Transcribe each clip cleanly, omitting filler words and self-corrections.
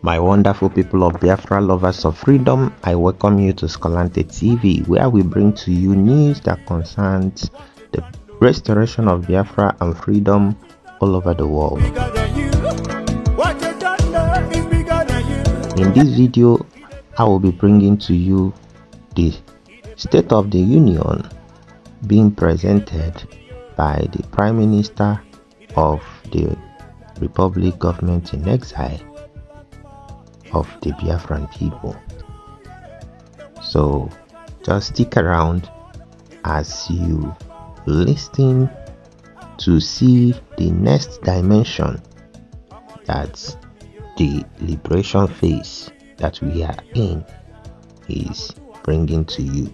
My wonderful people of Biafra, lovers of freedom, I welcome you to Scalante TV, where we bring to you news that concerns the restoration of Biafra and freedom all over the world. In this video, I will be bringing to you the State of the Union being presented by the Prime Minister of the Republic Government in Exile of the Biafran people. So just stick around as you listen to see the next dimension that the liberation phase that we are in is bringing to you,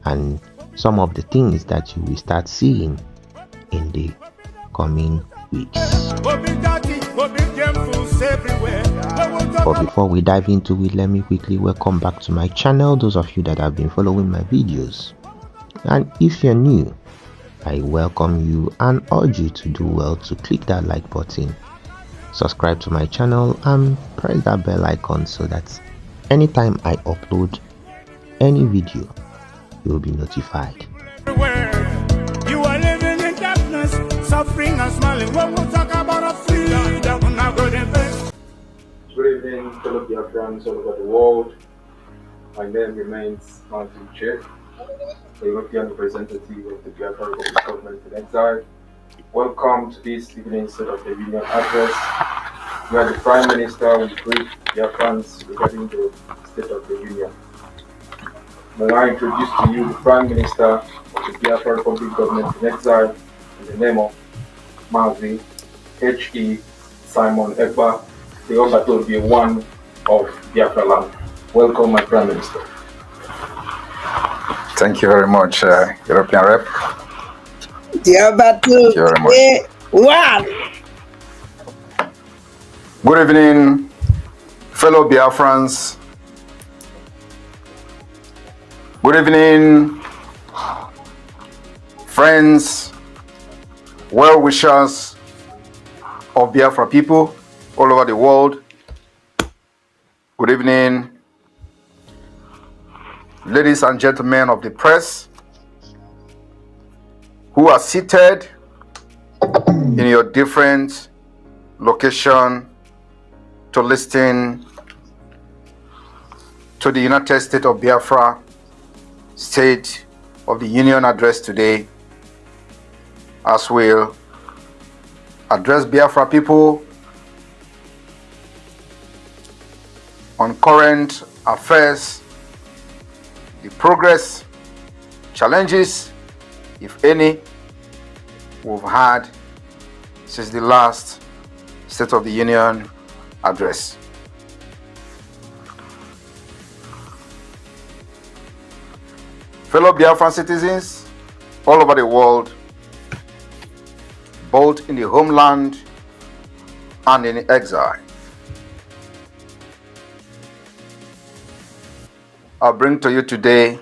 and some of the things that you will start seeing in the coming weeks. But before we dive into it, let me quickly welcome back to my channel those of you that have been following my videos. And if you're new, I welcome you and urge you to do well to click that like button, subscribe to my channel, and press that bell icon so that anytime I upload any video, you will be notified. You are living in darkness, suffering and smiling. When we talk about a freedom, now go to bed. Good evening, fellow Biafrans all over the world. My name remains Martin Chek, a European representative of the Biafra Republic Government in Exile. Welcome to this evening's State of the Union address, where the Prime Minister will brief Biafrans regarding the State of the Union. May I introduce to you the Prime Minister of the Biafra Republic Government in Exile in the name of Mazi H.E. Simon Ekpa, the Obatobie one of Biafra land. Welcome, my Prime Minister. Thank you very much, European Rep. Thank you very much. Good evening, fellow Biafrans. Good evening, friends, well-wishers of Biafra people all over the world. Good evening, ladies and gentlemen of the press who are seated in your different location to listen to the United States of Biafra State of the Union address today, as we'll address Biafra people on current affairs, the progress, challenges, if any, we've had since the last State of the Union address. Fellow Biafran citizens all over the world, both in the homeland and in exile, I bring to you today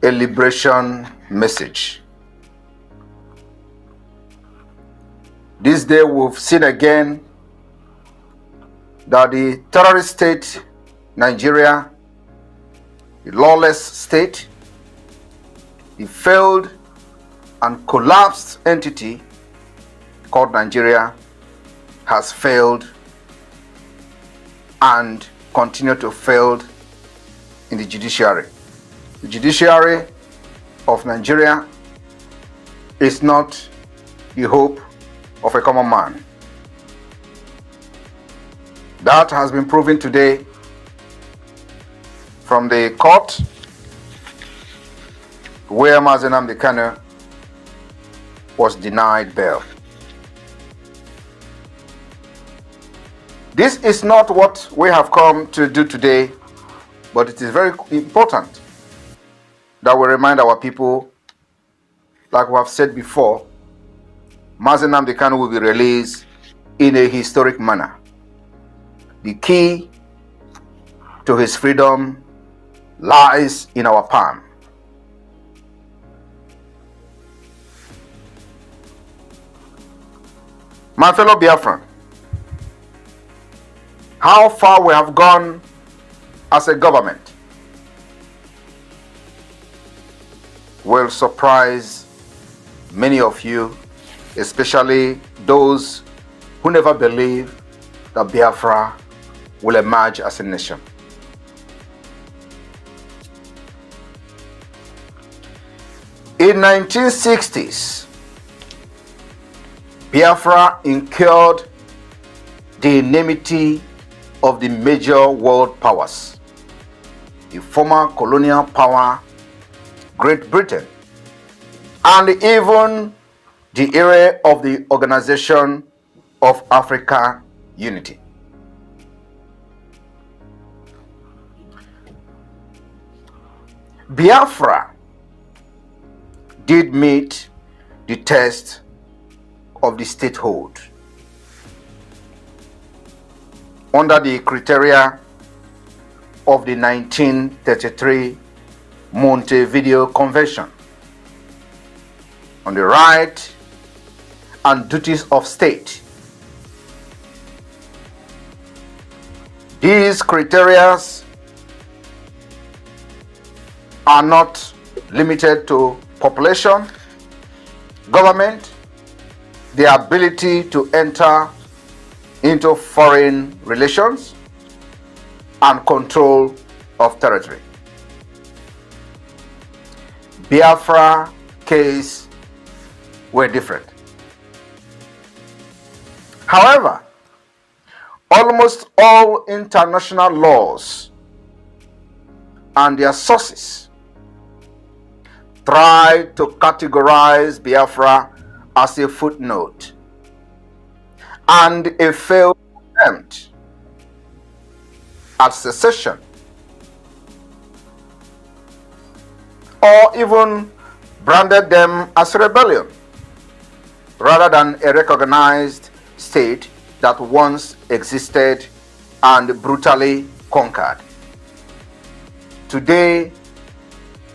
a liberation message. This day we've seen again that the terrorist state, Nigeria, the lawless state, the failed and collapsed entity called Nigeria, has failed and continue to fail in the judiciary. The judiciary of Nigeria is not the hope of a common man. That has been proven today from the court where Mazi Nnamdi Kanu was denied bail. This is not what we have come to do today, but it is very important that we remind our people, like we have said before, Mazi Nnamdi Kanu will be released in a historic manner. The key to his freedom lies in our palm. My fellow Biafran, how far we have gone as a government will surprise many of you, especially those who never believe that Biafra will emerge as a nation. In 1960s, Biafra incurred the enmity of the major world powers, the former colonial power, Great Britain, and even the era of the Organization of African Unity. Biafra did meet the test of the statehood under the criteria of the 1933 Montevideo Convention on the right and duties of state. These criteria are not limited to population, government, the ability to enter into foreign relations, and control of territory. Biafra case were different. However, almost all international laws and their sources try to categorize Biafra as a footnote and a failed attempt at secession, or even branded them as rebellion rather than a recognized state that once existed and brutally conquered. Today,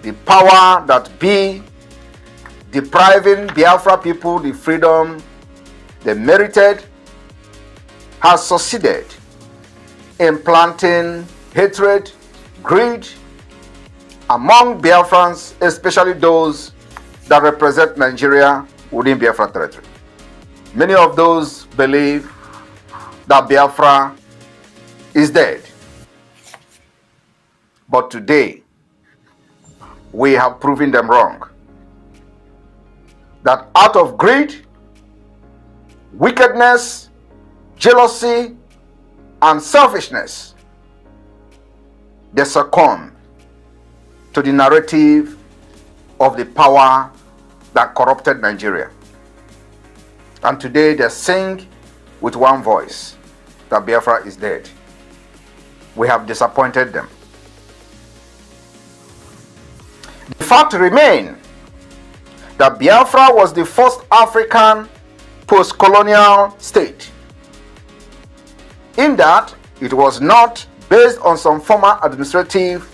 the power that be depriving Biafra people the freedom they merited has succeeded in planting hatred, greed among Biafrans, especially those that represent Nigeria within Biafra territory. Many of those believe that Biafra is dead. But today, we have proven them wrong. That out of greed, wickedness, jealousy, and selfishness, they succumb to the narrative of the power that corrupted Nigeria. And today they sing with one voice that Biafra is dead. We have disappointed them. The fact remains that Biafra was the first African post-colonial state, in that it was not based on some former administrative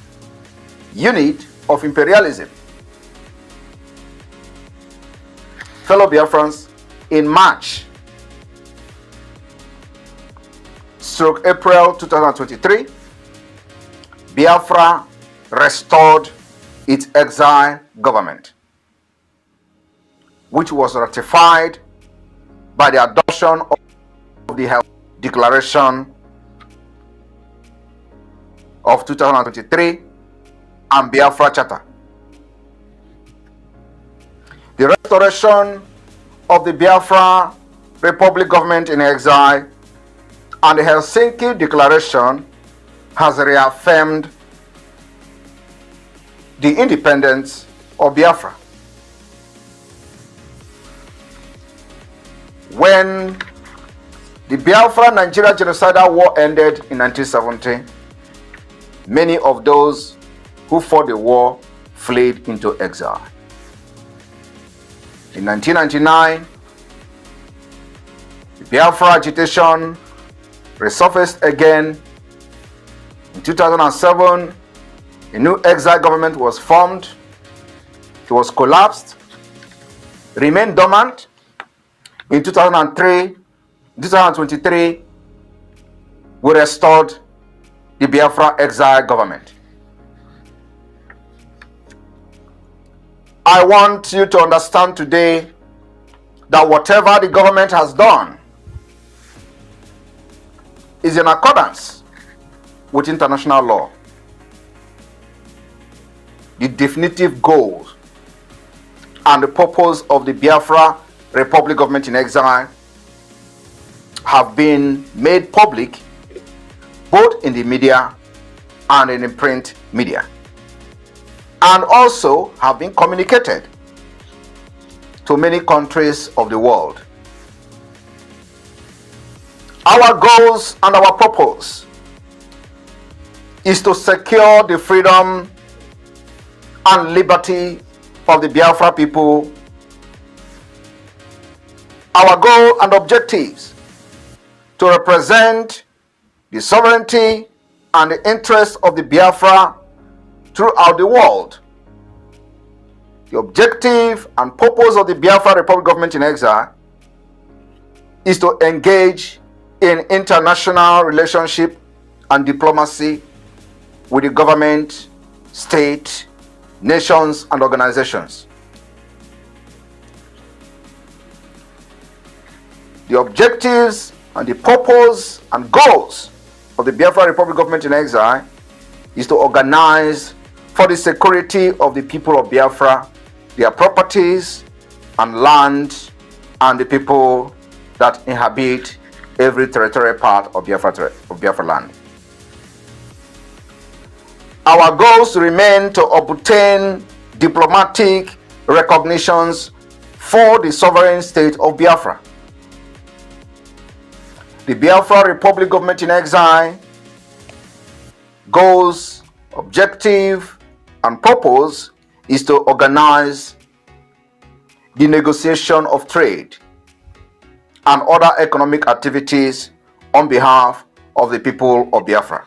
unit of imperialism. Fellow Biafrans, in March April 2023, Biafra restored its exile government, which was ratified by the adoption of the Declaration of 2023 and Biafra Charter. The restoration of the Biafra Republic Government in exile and the Helsinki Declaration has reaffirmed the independence of Biafra. When the Biafra-Nigeria genocidal war ended in 1970, many of those who fought the war fled into exile. In 1999, the Biafra agitation resurfaced again. In 2007, a new exile government was formed. It was collapsed, remained dormant. In 2003, 2023, we restored the Biafra Exile government. I want you to understand today that whatever the government has done is in accordance with international law. The definitive goals and the purpose of the Biafra Republic Government in Exile have been made public both in the media and in the print media, and also have been communicated to many countries of the world. Our goals and our purpose is to secure the freedom and liberty of the Biafra people. Our goal and objectives to represent the sovereignty and the interests of the Biafra throughout the world. The objective and purpose of the Biafra Republic Government in Exile is to engage in international relationship and diplomacy with the government, state, nations, and organizations. The objectives and the purpose and goals of the Biafra Republic Government in Exile is to organize for the security of the people of Biafra, their properties and land, and the people that inhabit every territorial part of Biafra land. Our goals remain to obtain diplomatic recognitions for the sovereign state of Biafra. The Biafra Republic Government in Exile goals, objective, and purpose is to organize the negotiation of trade and other economic activities on behalf of the people of Biafra.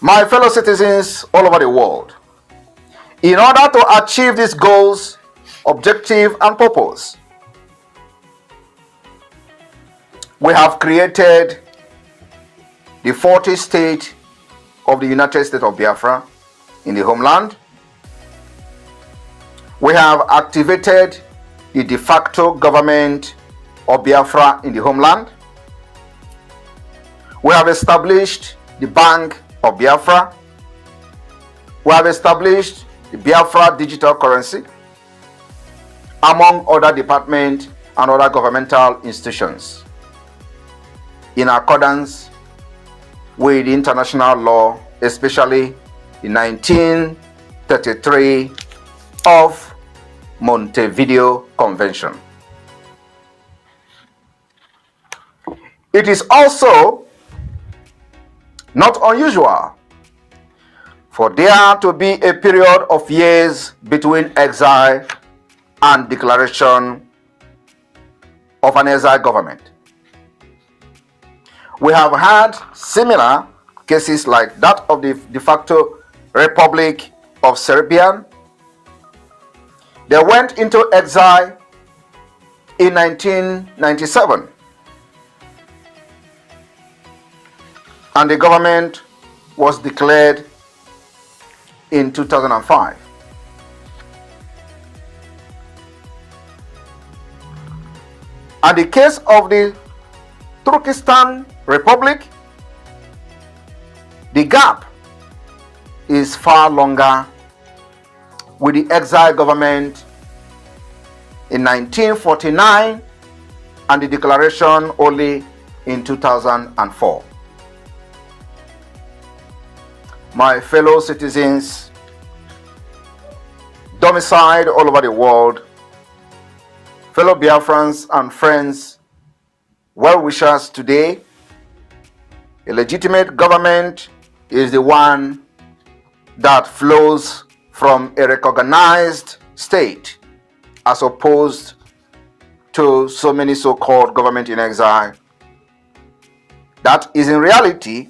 My fellow citizens all over the world, in order to achieve these goals, objective, and purpose, we have created the 40th state of the United States of Biafra in the homeland. We have activated the de facto government of Biafra in the homeland. We have established the Bank of Biafra. We have established the Biafra digital currency, among other departments and other governmental institutions, in accordance with international law, especially the 1933 of Montevideo Convention. It is also not unusual for there to be a period of years between exile and declaration of an exile government. We have had similar cases like that of the de facto Republic of Serbia. They went into exile in 1997, and the government was declared in 2005. And the case of the Turkestan Republic, the gap is far longer, with the exile government in 1949 and the declaration only in 2004. My fellow citizens, domiciled all over the world, fellow Biafrans and friends, well-wishers today, a legitimate government is the one that flows from a recognized state, as opposed to so many so-called government in exile. That is in reality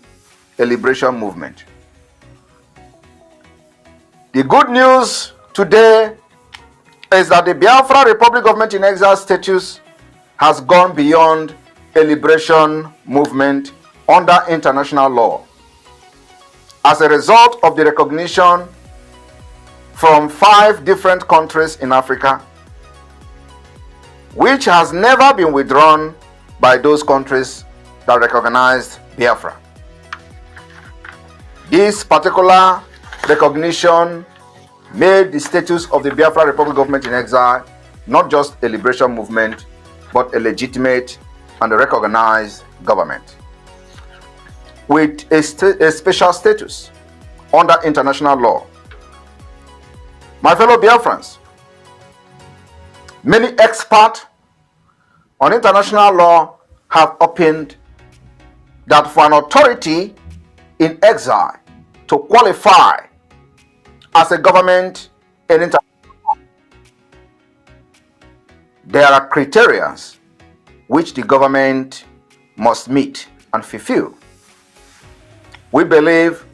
a liberation movement. The good news today is that the Biafra Republic Government in Exile status has gone beyond a liberation movement under international law. As a result of the recognition from 5 different countries in Africa, which has never been withdrawn by those countries that recognized Biafra. This particular recognition made the status of the Biafra Republic Government in Exile not just a liberation movement, but a legitimate and recognized government with a special status under international law. My fellow Biafrans, many experts on international law have opined that for an authority in exile to qualify as a government in international law, there are criteria which the government must meet and fulfill. We believe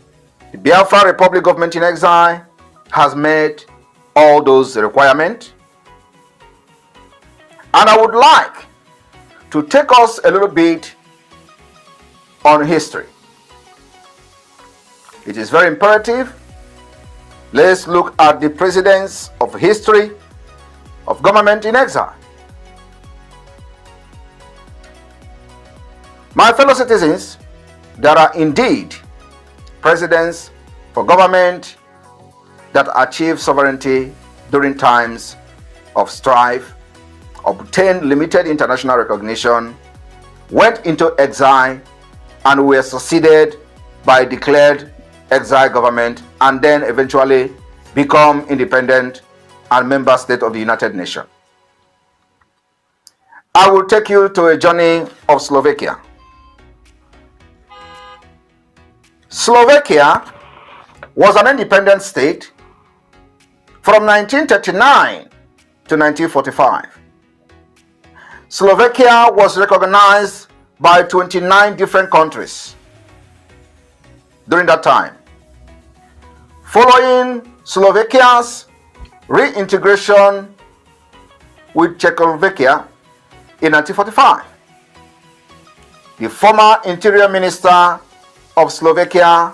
the Biafra Republic Government in Exile has met all those requirements, and I would like to take us a little bit on history. It is very imperative. Let's look at the precedents of history of government in exile. My fellow citizens, there are indeed precedents for government that achieve sovereignty during times of strife, obtained limited international recognition, went into exile, and were succeeded by declared exile government, and then eventually become independent and member state of the United Nations. I will take you to a journey of Slovakia. Slovakia was an independent state from 1939 to 1945. Slovakia was recognized by 29 different countries during that time. Following Slovakia's reintegration with Czechoslovakia in 1945, the former Interior Minister of Slovakia,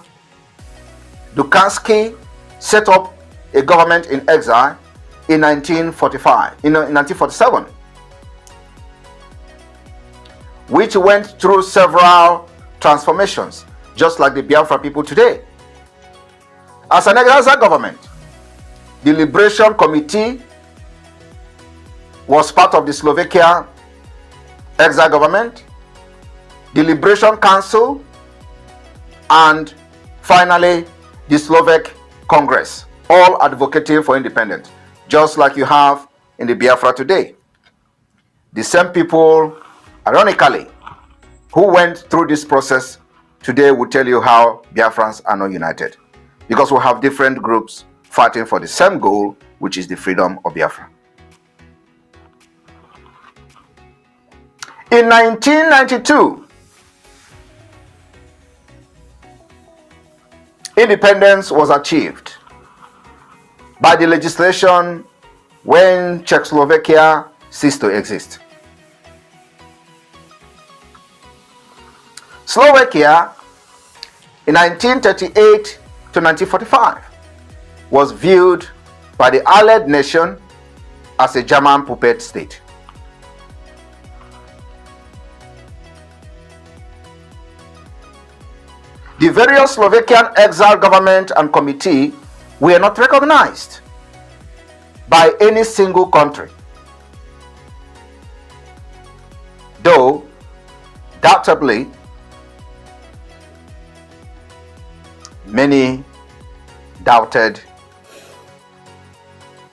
Dukansky, set up a government in exile in 1947, which went through several transformations, just like the Biafra people today. As an exile government, the Liberation Committee was part of the Slovakia exile government, the Liberation Council, and finally the Slovak Congress, all advocating for independence, just like you have in the Biafra today. The same people, ironically, who went through this process today will tell you how Biafrans are not united, because we have different groups fighting for the same goal, which is the freedom of Biafra. In 1992, independence was achieved by the legislation when Czechoslovakia ceased to exist. Slovakia in 1938 to 1945 was viewed by the Allied nation as a German puppet state. The various Slovakian exile government and committee were not recognized by any single country, though doubtably many doubted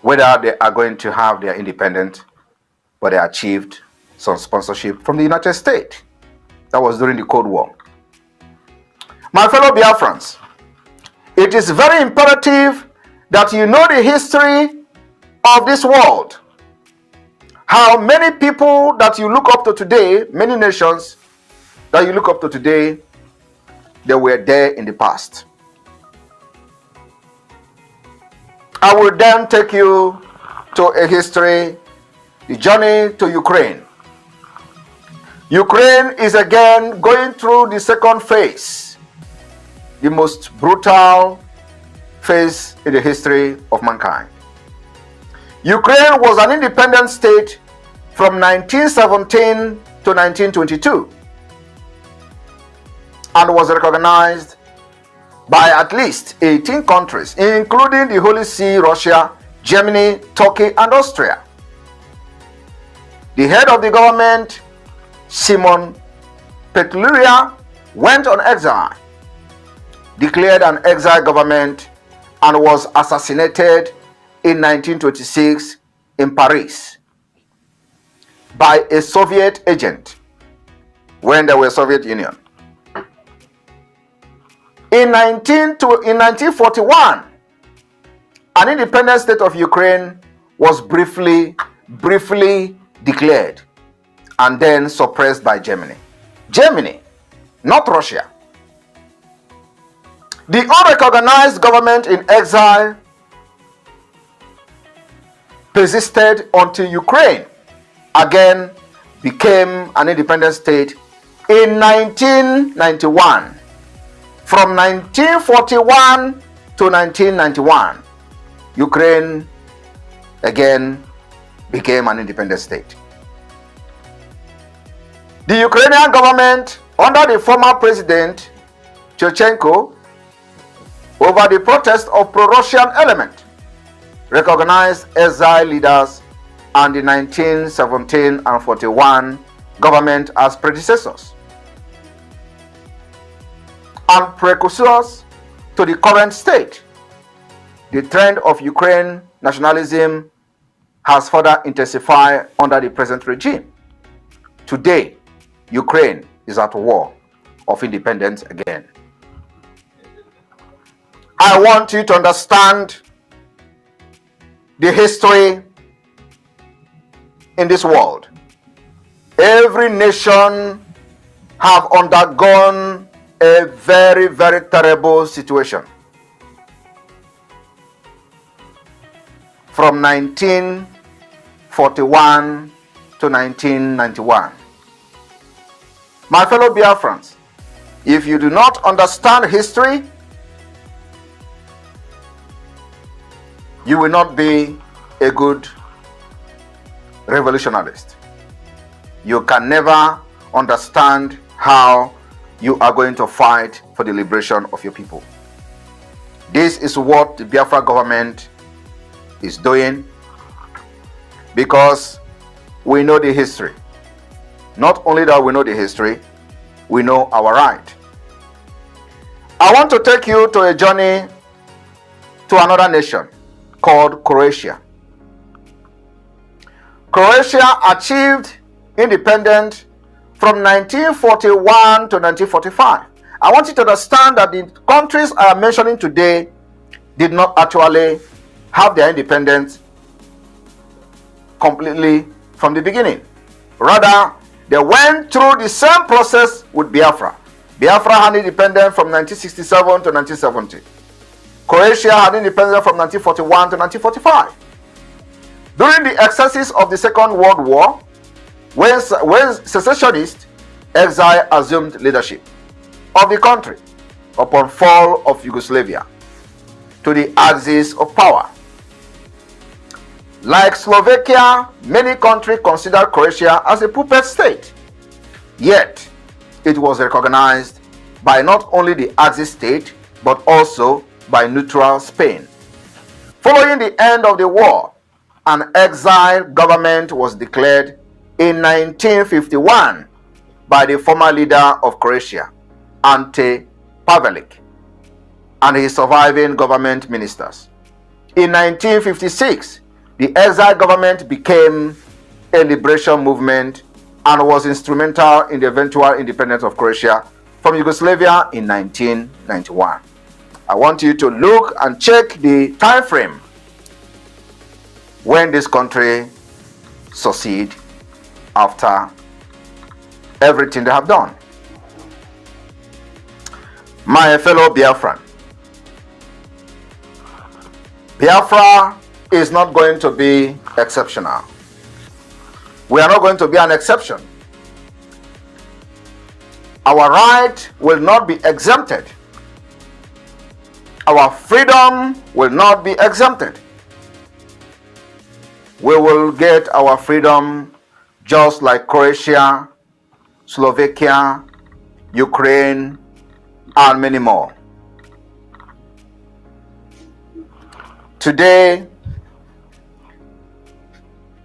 whether they are going to have their independence, but they achieved some sponsorship from the United States. That was during the Cold War. My fellow Biafrans, it is very imperative that you know the history of this world. How many people that you look up to today, many nations that you look up to today, they were there in the past. I will then take you to a history, the journey to Ukraine, Ukraine is again going through the second phase, the most brutal phase in the history of mankind. Ukraine was an independent state from 1917 to 1922 and was recognized by at least 18 countries, including the Holy See, Russia, Germany, Turkey, and Austria. The head of the government, Simon Petliura, went on exile, declared an exile government, and was assassinated in 1926 in Paris by a Soviet agent when there was Soviet Union. In 1941, an independent state of Ukraine was briefly declared and then suppressed by Germany. Germany, not Russia. The unrecognized government in exile persisted until Ukraine again became an independent state in 1991. From 1941 to 1991, Ukraine again became an independent state. The Ukrainian government, under the former president Chochenko, over the protest of pro-Russian element, recognized exile leaders and the 1917 and 41 government as predecessors and precursors to the current state. The trend of Ukraine nationalism has further intensified under the present regime. Today, Ukraine is at war of independence again. I want you to understand the history in this world. Every nation have undergone a very, very terrible situation. From 1941 to 1991. My fellow Biafrans, if you do not understand history, you will not be a good revolutionist. You can never understand how you are going to fight for the liberation of your people. This is what the Biafra government is doing, because we know the history. Not only that we know the history, we know our right. I want to take you to a journey to another nation called Croatia. Croatia achieved independence from 1941 to 1945. I want you to understand that the countries I am mentioning today did not actually have their independence completely from the beginning. Rather, they went through the same process with Biafra. Biafra had independence from 1967 to 1970. Croatia had independence from 1941 to 1945. During the excesses of the Second World War, when secessionists, Exile assumed leadership of the country upon fall of Yugoslavia to the axis of power. Like Slovakia, many countries consider Croatia as a puppet state. Yet, it was recognized by not only the Axis state, but also by neutral Spain. Following the end of the war, an exile government was declared in 1951 by the former leader of Croatia, Ante Pavelic, and his surviving government ministers. In 1956, the exile government became a liberation movement and was instrumental in the eventual independence of Croatia from Yugoslavia in 1991. I want you to look and check the time frame when this country succeed after everything they have done. My fellow Biafran, Biafra is not going to be exceptional. We are not going to be an exception. Our right will not be exempted. Our freedom will not be exempted. We will get our freedom just like Croatia, Slovakia, Ukraine, and many more. Today,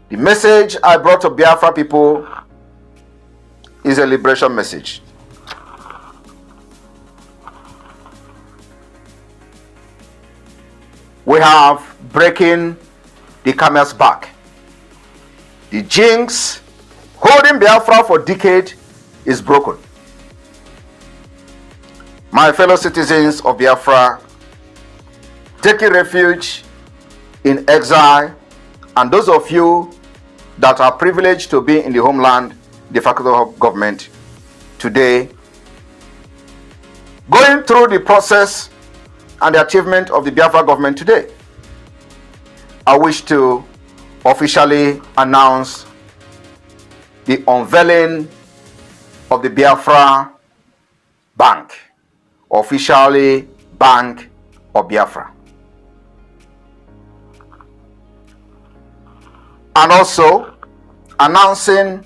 the message I brought to Biafra people is a liberation message. We have breaking the camel's back. The jinx holding Biafra for decades is broken. My fellow citizens of Biafra, taking refuge in exile, and those of you that are privileged to be in the homeland, the faculty of government, today, going through the process and the achievement of the Biafra government today, I wish to officially announce the unveiling of the Biafra Bank, officially Bank of Biafra. And also announcing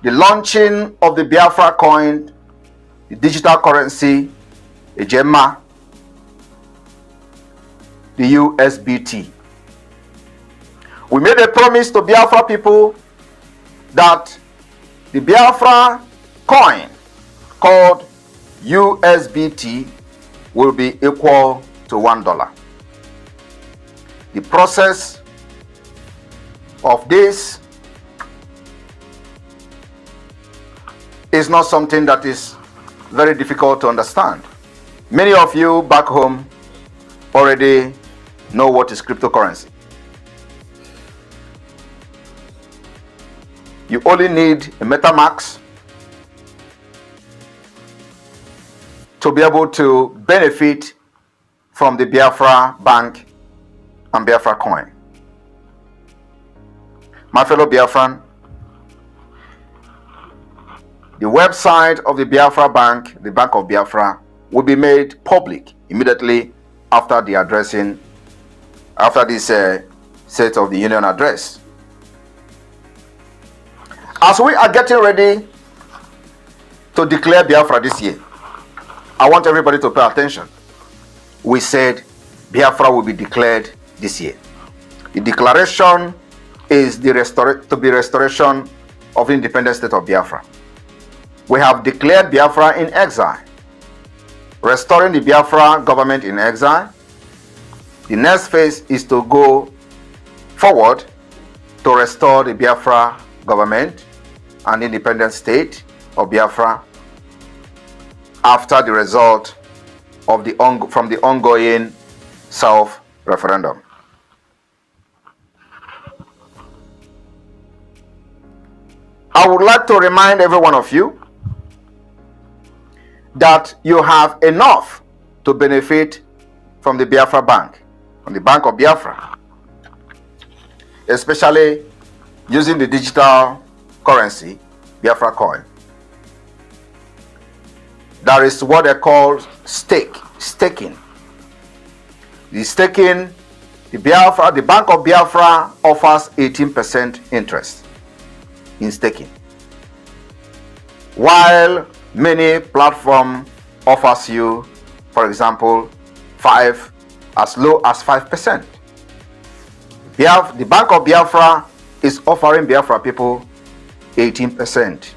the launching of the Biafra coin, the digital currency, the Gemma, the USBT. We made a promise to Biafra people that the Biafra coin called USBT will be equal to $1. The process of this is not something that is very difficult to understand. Many of you back home already know what is cryptocurrency. You only need a MetaMask to be able to benefit from the Biafra Bank and Biafra coin. My fellow Biafran, the website of the Biafra Bank, the Bank of Biafra, will be made public immediately after the addressing, after this State of the Union address. As we are getting ready to declare Biafra this year, I want everybody to pay attention. We said Biafra will be declared this year. The declaration is the restoration of the independent state of Biafra. We have declared Biafra in exile, restoring the Biafra government in exile. The next phase is to go forward to restore the Biafra government and independent state of Biafra after the result of from the ongoing self-referendum. I would like to remind every one of you that you have enough to benefit from the Biafra Bank, from the Bank of Biafra, especially using the digital currency, Biafra coin. There is what they call staking. The staking, the Bank of Biafra offers 18% interest in staking, while many platform offers you, for example, as low as 5%. The Bank of Biafra is offering Biafra people 18%.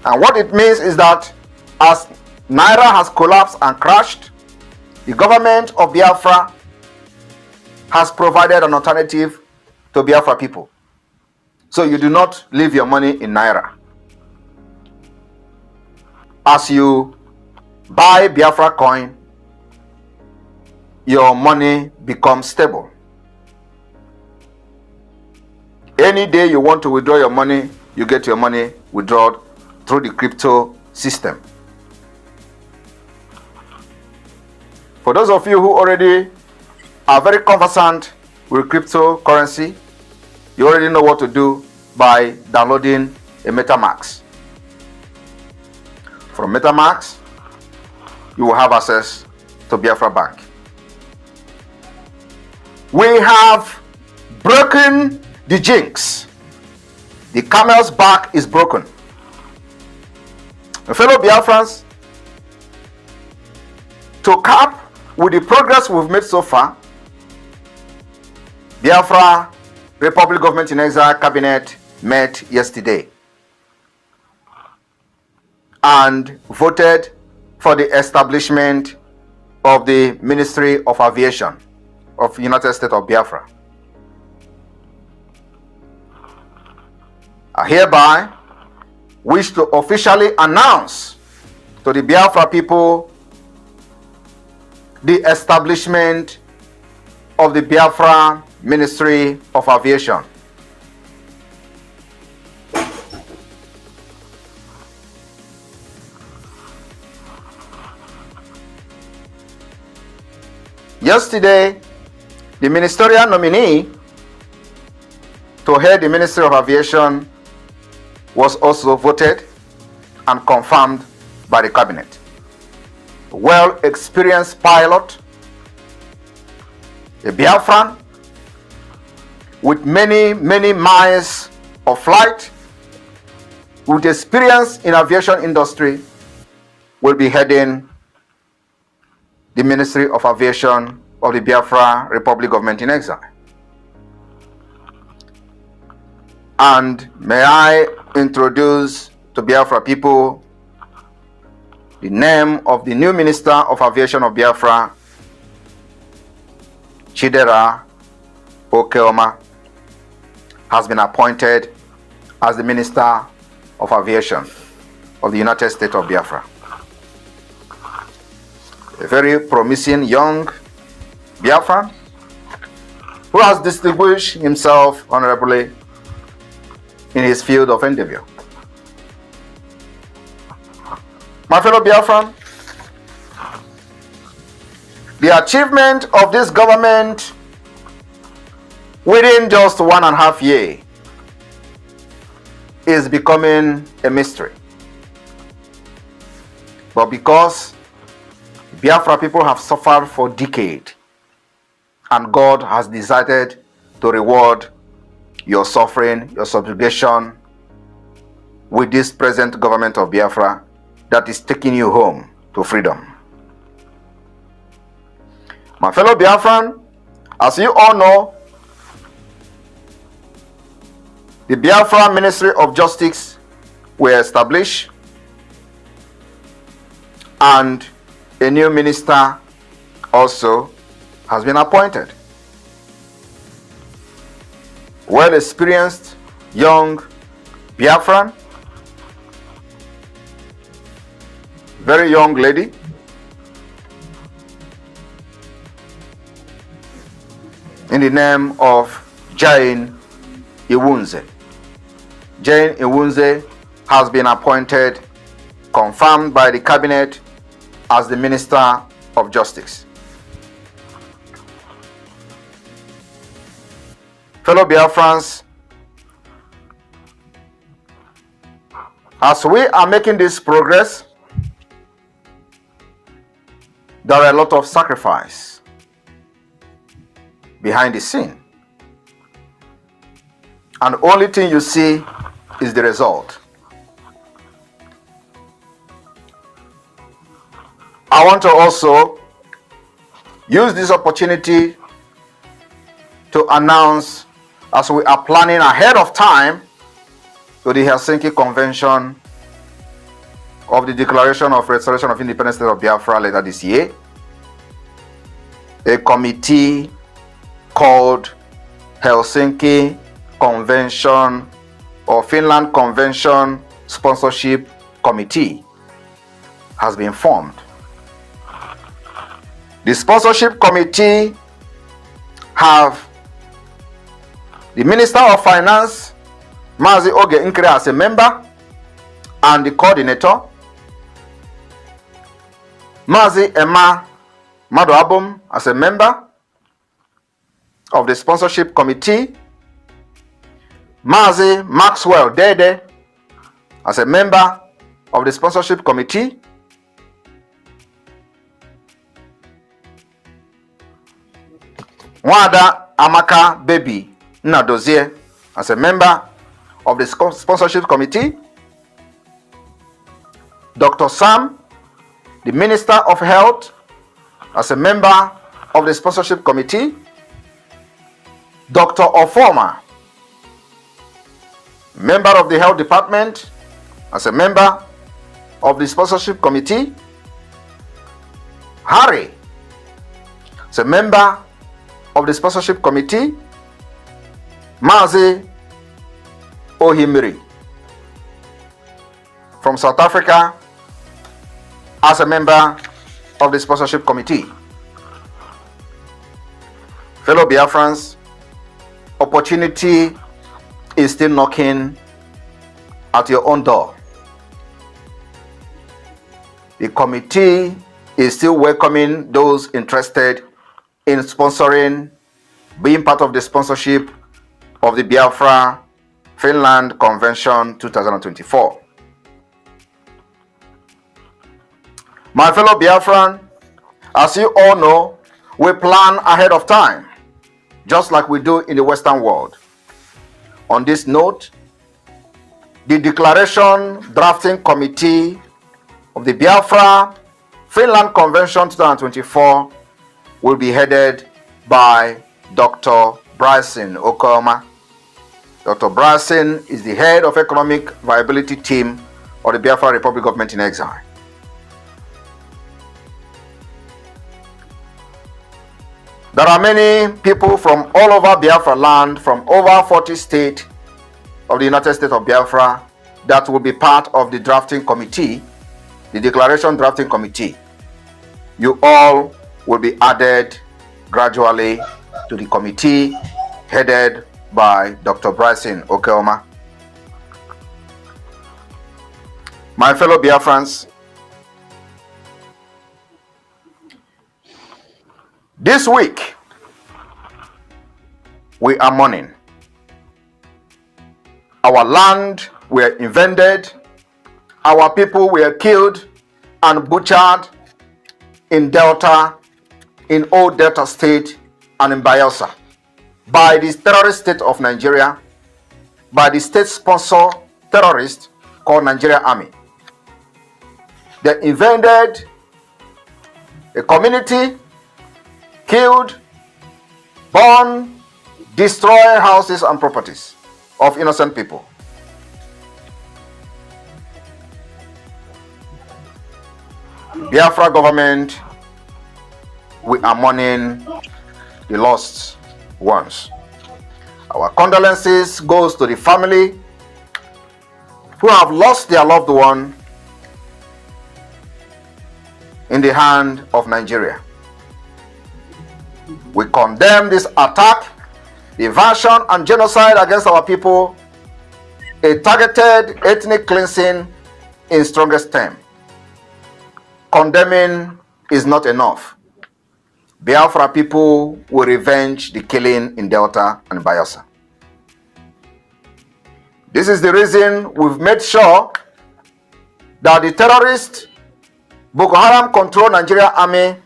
And what it means is that as Naira has collapsed and crashed, the government of Biafra has provided an alternative to Biafra people. So you do not leave your money in Naira. As you buy Biafra coin, your money becomes stable. Any day you want to withdraw your money, you get your money withdrawn through the crypto system. For those of you who already are very conversant with cryptocurrency, you already know what to do by downloading a MetaMask. From MetaMask, you will have access to Biafra Bank. We have broken the jinx. The camel's back is broken. Fellow Biafrans, to cap with the progress we've made so far, Biafra Republic Government in Exile Cabinet met yesterday and voted for the establishment of the Ministry of Aviation of United States of Biafra. I hereby wish to officially announce to the Biafra people the establishment of the Biafra Ministry of Aviation. Yesterday, the ministerial nominee to head the Ministry of Aviation was also voted and confirmed by the cabinet. A well-experienced pilot, a Biafran with many miles of flight, with experience in aviation industry, will be heading the Ministry of Aviation of the Biafra Republic Government in Exile. And may I introduce to Biafra people the name of the new Minister of Aviation of Biafra, Chidera Okeoma, has been appointed as the Minister of Aviation of the United States of Biafra. A very promising young Biafran who has distinguished himself honorably in his field of endeavor. My fellow Biafran, the achievement of this government within just 1.5 years is becoming a mystery. But because Biafra people have suffered for decades, and God has decided to reward your suffering, your subjugation with this present government of Biafra that is taking you home to freedom. My fellow Biafran, as you all know, the Biafra Ministry of Justice were established and a new minister also has been appointed. Well-experienced young Biafran, very young lady, in the name of Jane Iwunze. Jane Iwunze has been appointed, confirmed by the cabinet, as the Minister of Justice. Fellow Biafrans, as we are making this progress, there are a lot of sacrifice behind the scene. And the only thing you see is the result. I want to also use this opportunity to announce, as we are planning ahead of time to the Helsinki Convention of the Declaration of Restoration of Independence State of Biafra later this year, a committee called Helsinki Convention or Finland Convention Sponsorship Committee has been formed. The sponsorship committee have the Minister of Finance, Mazi Oge Nkere, as a member, and the coordinator, Mazi Emma Madoabum, as a member of the sponsorship committee, Mazi Maxwell Dede as a member of the sponsorship committee, Nwada Amaka Baby Nnadozie as a member of the sponsorship committee, Dr. Sam, the Minister of Health, as a member of the sponsorship committee, Dr. Ofoma, member of the Health Department, as a member of the sponsorship committee, Harry, as a member of the sponsorship committee, Mazi Ohimiri from South Africa as a member of the sponsorship committee. Fellow Biafrans, opportunity is still knocking at your own door. The committee is still welcoming those interested in sponsoring, being part of the sponsorship of the Biafra Finland Convention 2024. My fellow Biafran, as you all know, we plan ahead of time, just like we do in the Western world. On this note, the Declaration Drafting Committee of the Biafra Finland Convention 2024 will be headed by Dr. Bryson Okoma. Dr. Bryson is the head of Economic Viability Team of the Biafra Republic Government in Exile. There are many people from all over Biafra land, from over 40 states of the United States of Biafra, that will be part of the drafting committee, the Declaration Drafting Committee. You all will be added gradually to the committee headed by Dr. Bryson Okeoma. My fellow Biafrans, this week we are mourning. Our land were invaded, our people were killed and butchered in Delta, in Old Delta State and in Bayelsa by the terrorist state of Nigeria, by the state-sponsor terrorist called Nigeria Army. They invaded a community, killed, burned, destroyed houses and properties of innocent people. Biafra government, we are mourning the lost ones. Our condolences goes to the family who have lost their loved one in the hand of Nigeria. We condemn this attack, the invasion and genocide against our people, a targeted ethnic cleansing in strongest terms. Condemning is not enough. Biafra people will revenge the killing in Delta and Bayelsa. This is the reason we've made sure that the terrorist Boko Haram controlled Nigeria Army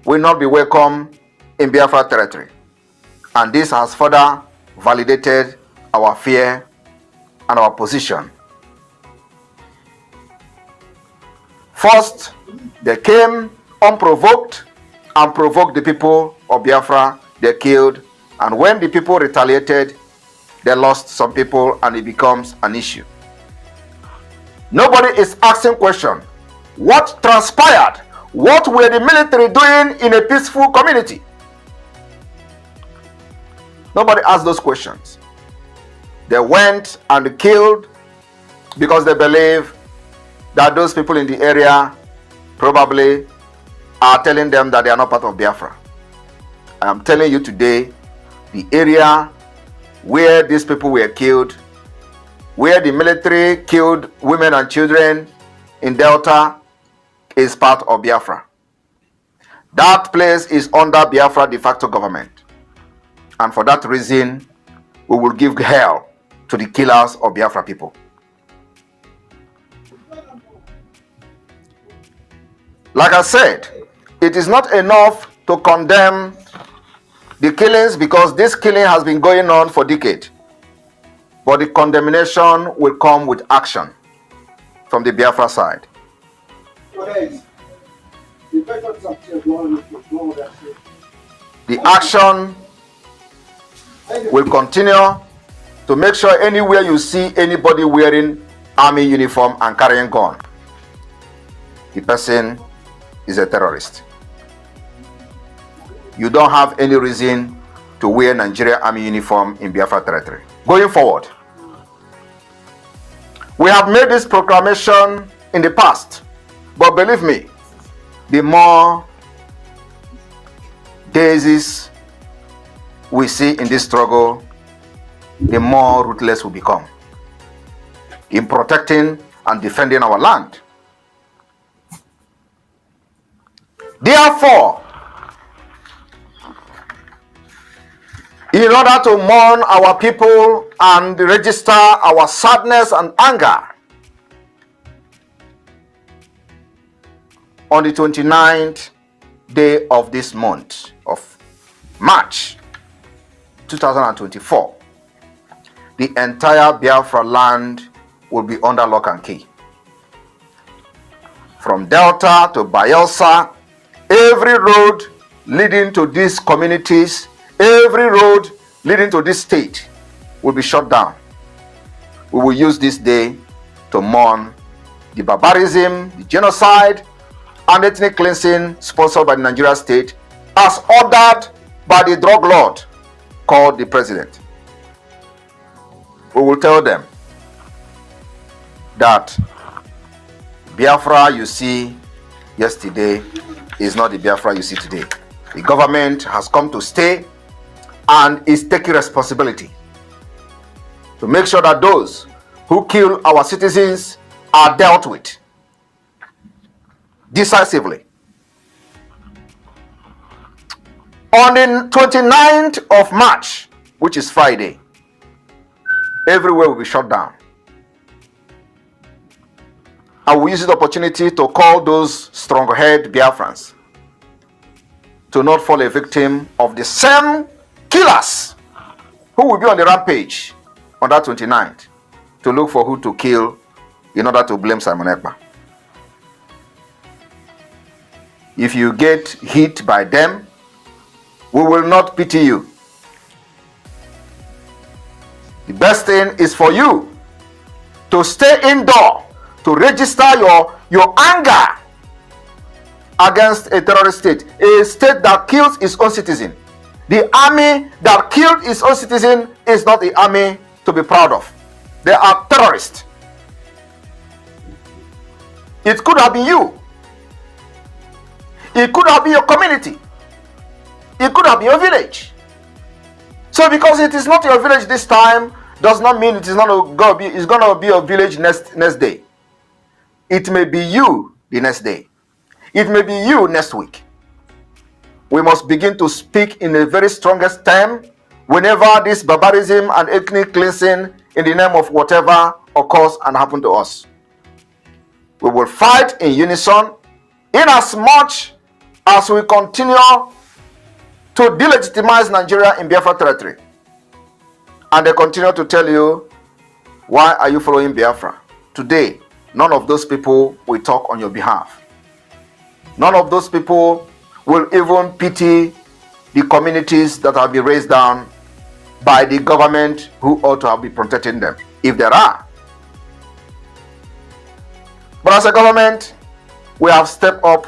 will not be welcome in Biafra territory. And this has further validated our fear and our position. First, they came unprovoked and provoked the people of Biafra. They killed, and when the people retaliated, they lost some people and it becomes an issue. Nobody is asking question. What transpired? What were the military doing in a peaceful community? Nobody asked those questions. They went and killed because they believe that those people in the area probably are telling them that they are not part of Biafra. I am telling you today, the area where these people were killed, where the military killed women and children in Delta, is part of Biafra. That place is under Biafra de facto government. And for that reason, we will give hell to the killers of Biafra people. Like I said, it is not enough to condemn the killings because this killing has been going on for decades. But the condemnation will come with action from the Biafra side. The action will continue to make sure anywhere you see anybody wearing army uniform and carrying gun, the person is a terrorist. You don't have any reason to wear Nigeria army uniform in Biafra territory. Going forward, we have made this proclamation in the past, but believe me, the more daisies we see in this struggle, the more ruthless we become in protecting and defending our land. Therefore, in order to mourn our people and register our sadness and anger, on the 29th day of this month of March 2024, the entire Biafra land will be under lock and key. From Delta to Bayelsa, every road leading to these communities, every road leading to this state will be shut down. We will use this day to mourn the barbarism, the genocide, and ethnic cleansing sponsored by the Nigeria state as ordered by the drug lord called the president. We will tell them that Biafra you see yesterday is not the Biafra you see today. The government has come to stay and is taking responsibility to make sure that those who kill our citizens are dealt with decisively. On the 29th of March, which is Friday, everywhere will be shut down. I will use the opportunity to call those strong-headed Biafrans to not fall a victim of the same killers who will be on the rampage on that 29th to look for who to kill in order to blame Simon Ekpa. If you get hit by them, we will not pity you. The best thing is for you to stay indoor, to register your anger against a terrorist state that kills its own citizen. The army that killed its own citizen is not the army to be proud of. They are terrorists. It could have been you. It could have been your community. It could have been your village. So because it is not your village this time, does not mean it is not going to be. It's going to be your village next day. It may be you the next day. It may be you next week. We must begin to speak in the very strongest term whenever this barbarism and ethnic cleansing in the name of whatever occurs and happen to us. We will fight in unison in as much as we continue to delegitimize Nigeria in Biafra territory. And they continue to tell you, why are you following Biafra? Today, none of those people will talk on your behalf. None of those people will even pity the communities that have been raised down by the government who ought to have been protecting them, if there are. But as a government, we have stepped up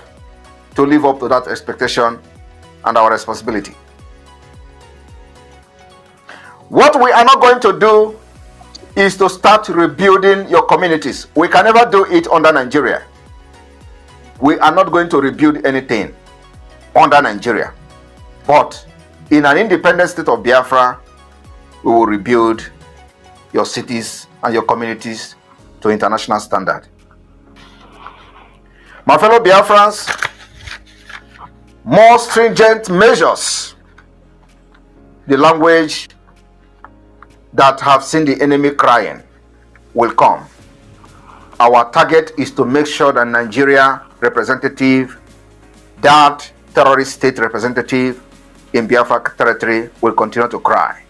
to live up to that expectation and our responsibility. What we are not going to do is to start rebuilding your communities. We can never do it under Nigeria. We are not going to rebuild anything under Nigeria. But in an independent state of Biafra, we will rebuild your cities and your communities to international standard. My fellow Biafrans, more stringent measures, the language that have seen the enemy crying, will come. Our target is to make sure that Nigeria representative that terrorist state representative in Biafra territory will continue to cry.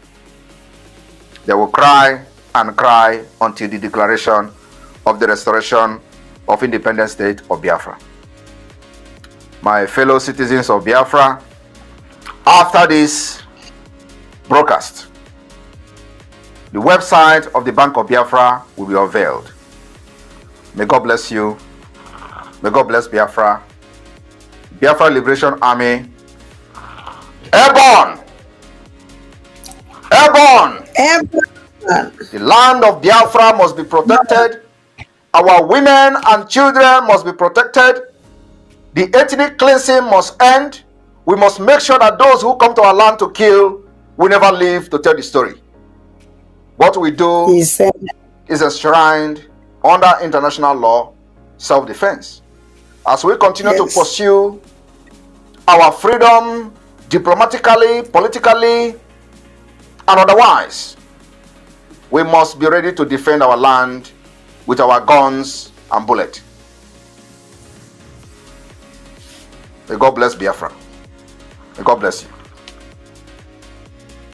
They will cry and cry until the declaration of the restoration of independent state of Biafra. My fellow citizens of Biafra, after this broadcast, the website of the Bank of Biafra will be unveiled. May God bless you. May God bless Biafra. Biafra Liberation Army. Airborne! Airborne! Airborne! The land of Biafra must be protected. Our women and children must be protected. The ethnic cleansing must end. We must make sure that those who come to our land to kill will never live to tell the story. What we do is enshrined under international law, self-defense. As we continue to pursue our freedom diplomatically, politically, and otherwise, we must be ready to defend our land with our guns and bullets. May God bless Biafra. May God bless you.